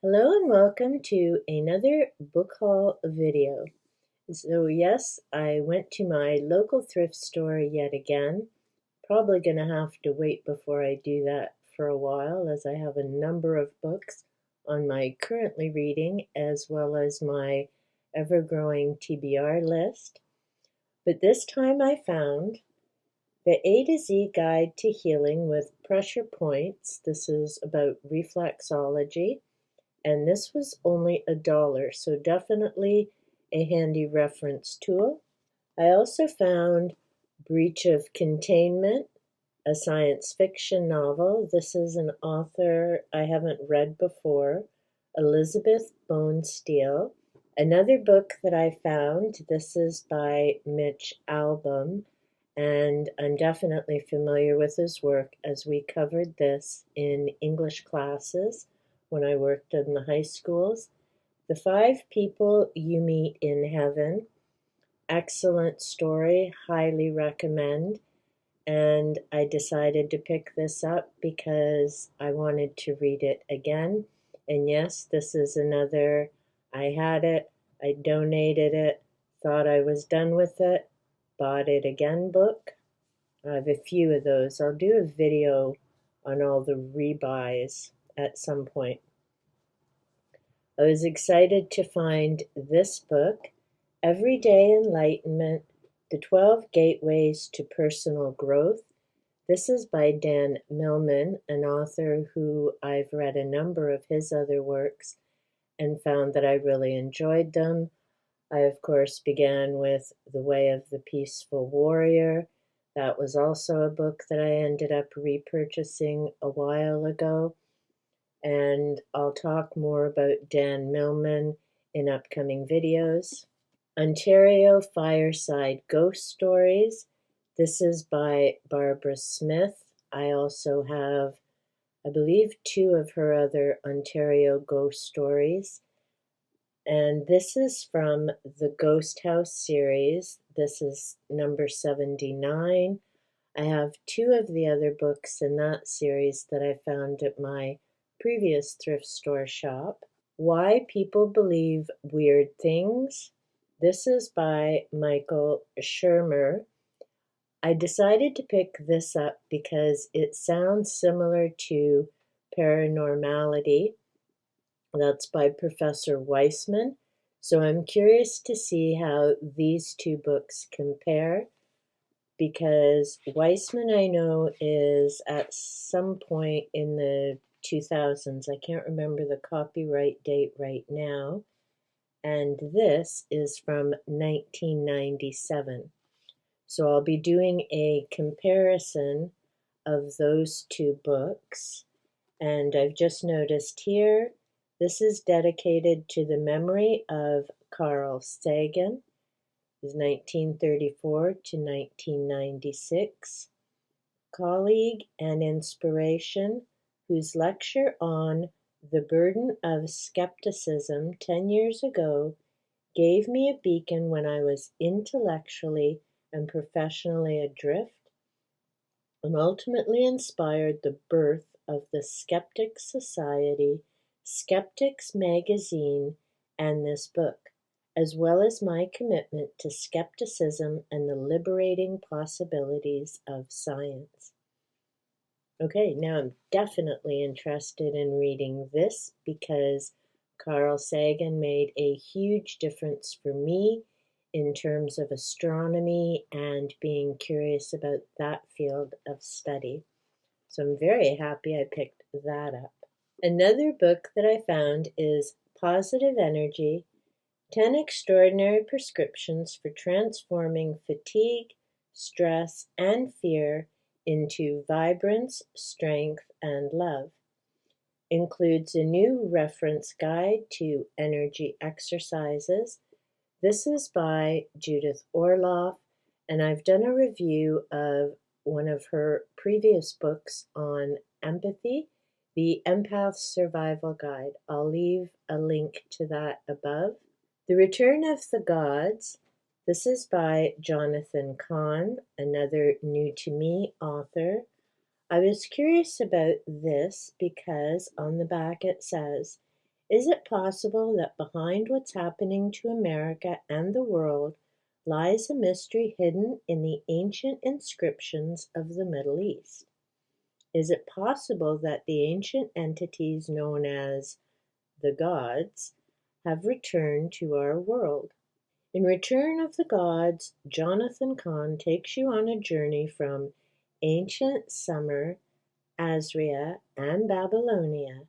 Hello and welcome to another book haul video. So yes, I went to my local thrift store yet again. Probably going to have to wait before I do that for a while as I have a number of books on my currently reading as well as my ever-growing TBR list. But this time I found the A to Z Guide to Healing with Pressure Points. This is about reflexology. And this was only $1, so definitely a handy reference tool. I also found Breach of Containment, a science fiction novel. This is an author I haven't read before, Elizabeth Bonesteel. Another book that I found, this is by Mitch Albom, and I'm definitely familiar with his work as we covered this in English classes when I worked in the high schools. The Five People You Meet in Heaven. Excellent story, highly recommend. And I decided to pick this up because I wanted to read it again. And yes, this is another, I had it, I donated it, thought I was done with it, bought it again book. I have a few of those. I'll do a video on all the rebuys at some point. I was excited to find this book, Everyday Enlightenment, The 12 Gateways to Personal Growth. This is by Dan Millman, an author who I've read a number of his other works and found that I really enjoyed them. I, of course, began with The Way of the Peaceful Warrior. That was also a book that I ended up repurchasing a while ago. And I'll talk more about Dan Millman in upcoming videos. Ontario Fireside Ghost Stories. This is by Barbara Smith. I also have, I believe, 2 of her other Ontario ghost stories. And this is from the Ghost House series. This is number 79. I have 2 of the other books in that series that I found at my previous thrift store shop. Why People Believe Weird Things. This is by Michael Shermer. I decided to pick this up because it sounds similar to Paranormality. That's by Professor Weissman. So I'm curious to see how these 2 books compare, because Weissman I know is at some point in the 2000s. I can't remember the copyright date right now. And this is from 1997. So I'll be doing a comparison of those 2 books. And I've just noticed here, this is dedicated to the memory of Carl Sagan, his 1934 to 1996 colleague and inspiration, whose lecture on The Burden of Skepticism 10 years ago gave me a beacon when I was intellectually and professionally adrift, and ultimately inspired the birth of the Skeptics Society, Skeptics Magazine, and this book, as well as my commitment to skepticism and the liberating possibilities of science. Okay, now I'm definitely interested in reading this because Carl Sagan made a huge difference for me in terms of astronomy and being curious about that field of study. So I'm very happy I picked that up. Another book that I found is Positive Energy, 10 Extraordinary Prescriptions for Transforming Fatigue, Stress, and Fear into Vibrance, Strength, and Love. Includes a new reference guide to energy exercises. This is by Judith Orloff, and I've done a review of one of her previous books on empathy, The Empath's Survival Guide. I'll leave a link to that above. The Return of the Gods. This is by Jonathan Cahn, another new-to-me author. I was curious about this because on the back it says, Is it possible that behind what's happening to America and the world lies a mystery hidden in the ancient inscriptions of the Middle East? Is it possible that the ancient entities known as the gods have returned to our world? In Return of the Gods, Jonathan Cahn takes you on a journey from ancient Sumer, Assyria, and Babylonia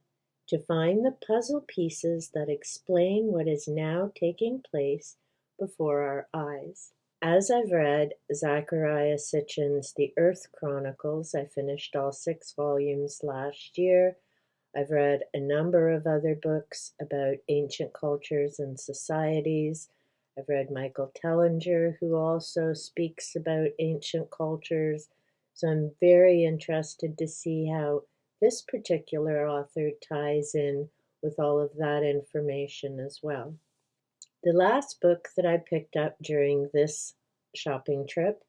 to find the puzzle pieces that explain what is now taking place before our eyes. As I've read Zecharia Sitchin's The Earth Chronicles, I finished all 6 volumes last year. I've read a number of other books about ancient cultures and societies. I've read Michael Tellinger, who also speaks about ancient cultures. So I'm very interested to see how this particular author ties in with all of that information as well. The last book that I picked up during this shopping trip,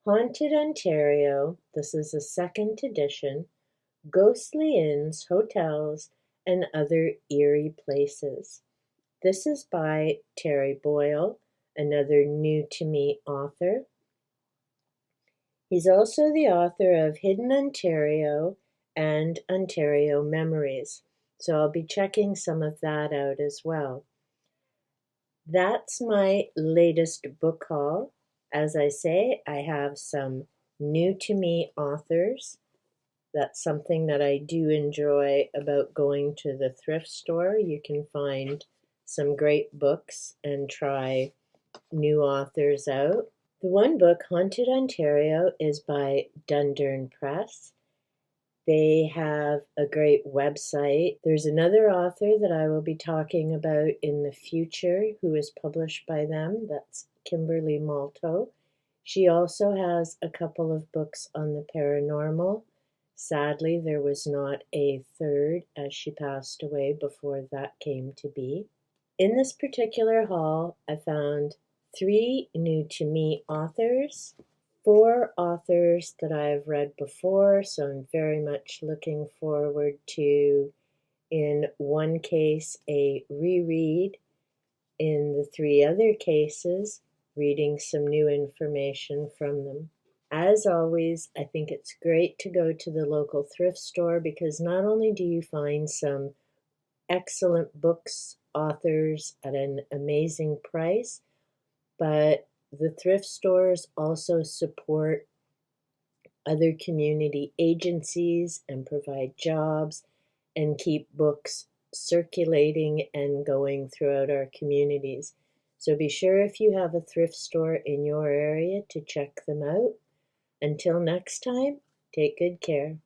Haunted Ontario, this is a 2nd edition, Ghostly Inns, Hotels, and Other Eerie Places. This is by Terry Boyle, another new-to-me author. He's also the author of Hidden Ontario and Ontario Memories, so I'll be checking some of that out as well. That's my latest book haul. As I say, I have some new-to-me authors. That's something that I do enjoy about going to the thrift store. You can find some great books and try new authors out. The one book, Haunted Ontario, is by Dundurn Press. They have a great website. There's another author that I will be talking about in the future who is published by them. That's Kimberly Malto. She also has a couple of books on the paranormal. Sadly, there was not a third as she passed away before that came to be. In this particular haul, I found 3 new-to-me authors, 4 authors that I've read before, so I'm very much looking forward to, in one case, a reread. In the 3 other cases, reading some new information from them. As always, I think it's great to go to the local thrift store because not only do you find some excellent books, authors at an amazing price, but the thrift stores also support other community agencies and provide jobs and keep books circulating and going throughout our communities. So be sure if you have a thrift store in your area to check them out. Until next time, take good care.